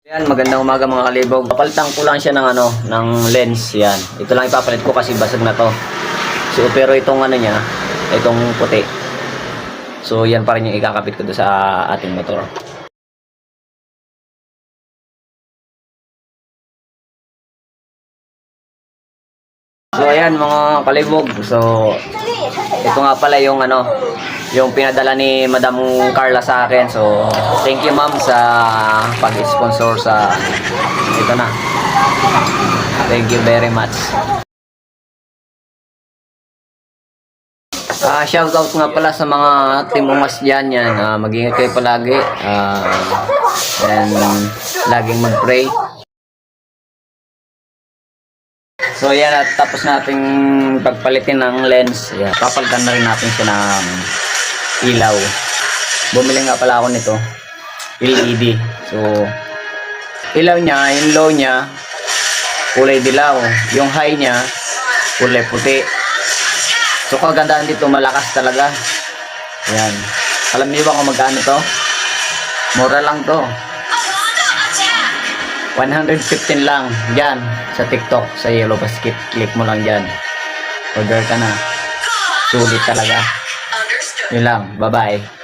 Yan, magandang umaga mga kalibog. Papalitan ko lang siya ng ng lens yan. Ito lang ipapalit ko kasi basag na to. So pero itong niya, itong puti. So yan pa rin yung ikakapit ko doon sa ating motor. So ayan mga kalibog. So ito nga pala yung yung pinadala ni Madam Carla sa akin. So thank you ma'am sa pag-sponsor sa ito na. Thank you very much. Shout out nga pala sa mga team umas dyan yan. Mag-ingat kayo palagi. And laging mag-pray. So yan, at tapos nating pagpalitin ng lens. Yan, papalitan na rin natin siya ng ilaw. Bumili nga pala ako nito, LED. So ilaw niya, yung low niya kulay dilaw, yung high niya kulay puti. So kagandaan dito, malakas talaga. Yan, alam niyo ba kung magkano to? Mura lang to, 115 lang dyan sa TikTok, sa Yellow Basket. Click mo lang dyan, order ka na. Sulit talaga. Yun lang, bye bye.